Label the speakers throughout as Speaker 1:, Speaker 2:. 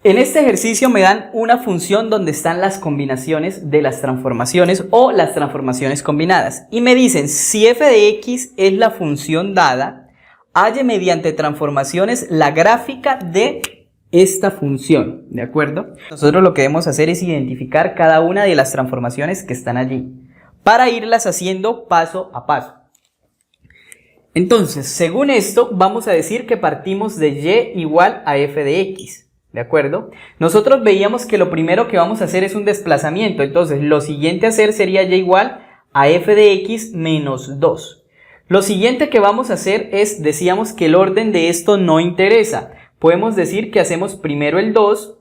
Speaker 1: En este ejercicio me dan una función donde están las combinaciones de las transformaciones o las transformaciones combinadas. Y me dicen, si f de x es la función dada, halle mediante transformaciones la gráfica de esta función, ¿de acuerdo? Nosotros lo que debemos hacer es identificar cada una de las transformaciones que están allí, para irlas haciendo paso a paso. Entonces, según esto, vamos a decir que partimos de y igual a f de x. ¿De acuerdo? Nosotros veíamos que lo primero que vamos a hacer es un desplazamiento. Entonces, lo siguiente a hacer sería y igual a f de x menos 2. Lo siguiente que vamos a hacer es, decíamos que el orden de esto no interesa. Podemos decir que hacemos primero el 2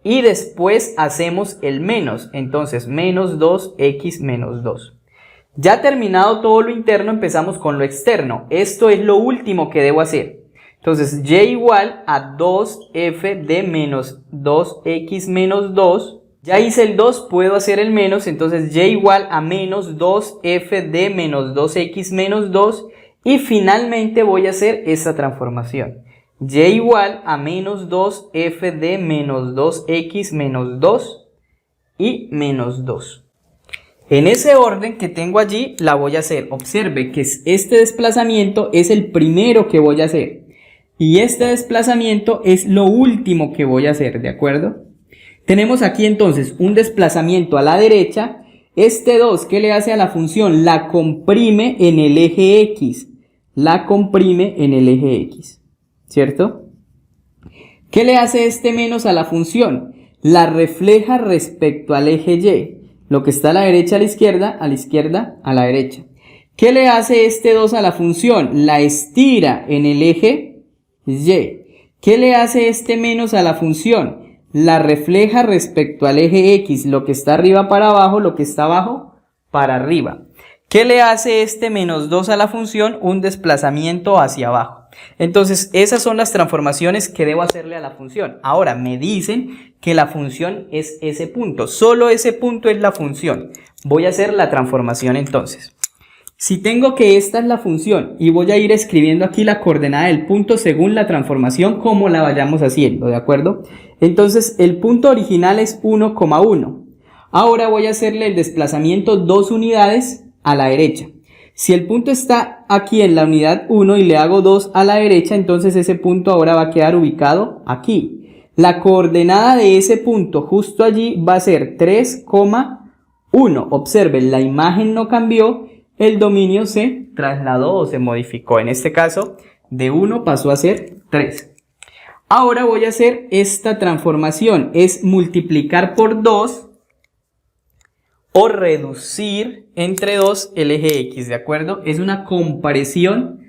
Speaker 1: y después hacemos el menos. Entonces, menos 2x menos 2. Ya terminado todo lo interno, empezamos con lo externo. Esto es lo último que debo hacer. Entonces, y igual a 2f de menos 2x menos 2. Ya hice el 2, puedo hacer el menos. Entonces, y igual a menos 2f de menos 2x menos 2. Y finalmente voy a hacer esta transformación. Y igual a menos 2f de menos 2x menos 2 y menos 2. En ese orden que tengo allí la voy a hacer. Observe que este desplazamiento es el primero que voy a hacer. Y este desplazamiento es lo último que voy a hacer, ¿de acuerdo? Tenemos aquí entonces un desplazamiento a la derecha. Este 2, ¿qué le hace a la función? La comprime en el eje X. La comprime en el eje X, ¿cierto? ¿Qué le hace este menos a la función? La refleja respecto al eje Y. Lo que está a la derecha a la izquierda a la derecha. ¿Qué le hace este 2 a la función? La estira en el eje Y. ¿Qué le hace este menos a la función? La refleja respecto al eje X. Lo que está arriba para abajo, lo que está abajo para arriba. ¿Qué le hace este menos 2 a la función? Un desplazamiento hacia abajo. Entonces, esas son las transformaciones que debo hacerle a la función. Ahora, me dicen que la función es ese punto. Solo ese punto es la función. Voy a hacer la transformación entonces. Si tengo que esta es la función y voy a ir escribiendo aquí la coordenada del punto según la transformación como la vayamos haciendo, ¿de acuerdo? Entonces, el punto original es 1,1. Ahora voy a hacerle el desplazamiento 2 unidades a la derecha. Si el punto está aquí en la unidad 1 y le hago 2 a la derecha, entonces ese punto ahora va a quedar ubicado aquí. La coordenada de ese punto justo allí va a ser 3,1. Observen, la imagen no cambió, el dominio se trasladó o se modificó. En este caso, de 1 pasó a ser 3. Ahora voy a hacer esta transformación, es multiplicar por 2 o reducir entre 2 el eje X, ¿de acuerdo? Es una compresión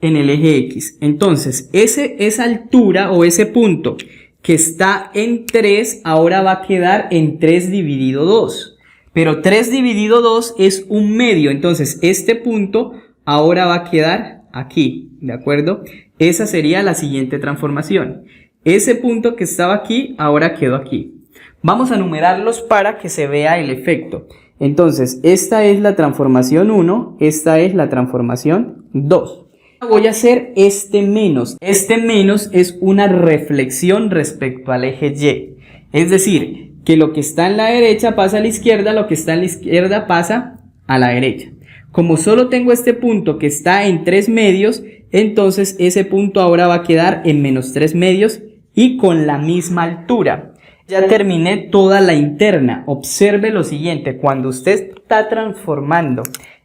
Speaker 1: en el eje X. Entonces, esa altura o ese punto que está en 3, ahora va a quedar en 3 dividido 2. Pero 3 dividido 2 es un medio, entonces este punto ahora va a quedar aquí, ¿de acuerdo? Esa sería la siguiente transformación. Ese punto que estaba aquí, ahora quedó aquí. Vamos a numerarlos para que se vea el efecto. Entonces, esta es la transformación 1, esta es la transformación 2. Voy a hacer este menos. Este menos es una reflexión respecto al eje Y. Es decir, que lo que está en la derecha pasa a la izquierda, lo que está en la izquierda pasa a la derecha. Como solo tengo este punto que está en 3 medios, entonces ese punto ahora va a quedar en menos 3 medios y con la misma altura. Ya terminé toda la interna. Observe lo siguiente, cuando usted está transformando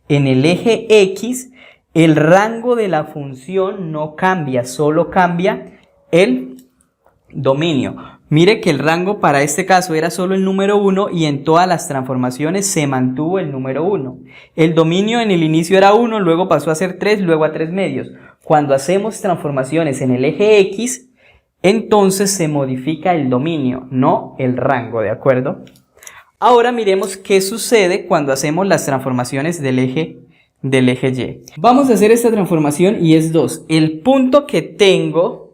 Speaker 1: en el eje X, el rango de la función no cambia, solo cambia el dominio. Mire que el rango para este caso era solo el número 1 y en todas las transformaciones se mantuvo el número 1. El dominio en el inicio era 1, luego pasó a ser 3, luego a 3 medios. Cuando hacemos transformaciones en el eje X, entonces se modifica el dominio, no el rango, ¿de acuerdo? Ahora miremos qué sucede cuando hacemos las transformaciones del eje Y. Vamos a hacer esta transformación y es 2. El punto que tengo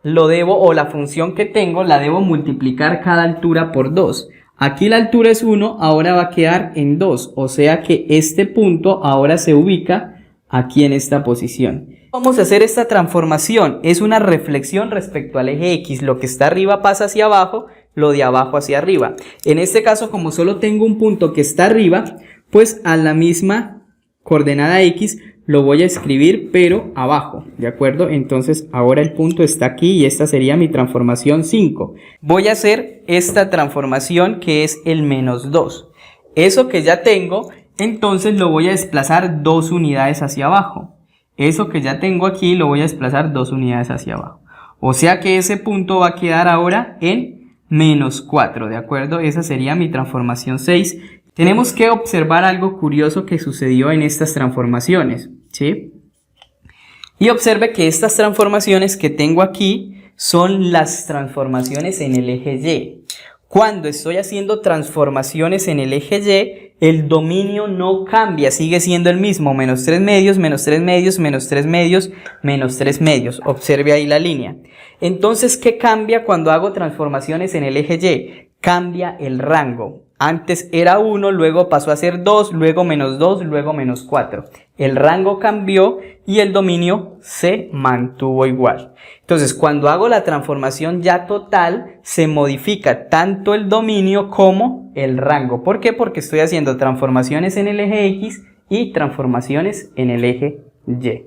Speaker 1: la función que tengo la debo multiplicar cada altura por 2. Aquí la altura es 1, ahora va a quedar en 2, o sea que este punto ahora se ubica aquí en esta posición. Vamos a hacer esta transformación, es una reflexión respecto al eje X, lo que está arriba pasa hacia abajo, lo de abajo hacia arriba. En este caso, como solo tengo un punto que está arriba, pues a la misma coordenada X lo voy a escribir pero abajo, ¿de acuerdo? Entonces ahora el punto está aquí y esta sería mi transformación 5. Voy a hacer esta transformación que es el menos 2. Eso que ya tengo, entonces lo voy a desplazar 2 unidades hacia abajo. Eso que ya tengo aquí lo voy a desplazar 2 unidades hacia abajo. O sea que ese punto va a quedar ahora en menos 4, ¿de acuerdo? Esa sería mi transformación 6. Tenemos que observar algo curioso que sucedió en estas transformaciones, ¿sí? Y observe que estas transformaciones que tengo aquí son las transformaciones en el eje Y. Cuando estoy haciendo transformaciones en el eje Y, el dominio no cambia, sigue siendo el mismo, menos 3 medios, menos 3 medios, menos 3 medios, menos 3 medios. Observe ahí la línea. Entonces, ¿qué cambia cuando hago transformaciones en el eje Y? Cambia el rango. Antes era 1, luego pasó a ser 2, luego menos 2, luego menos 4. El rango cambió y el dominio se mantuvo igual. Entonces, cuando hago la transformación ya total, se modifica tanto el dominio como el rango. ¿Por qué? Porque estoy haciendo transformaciones en el eje X y transformaciones en el eje Y.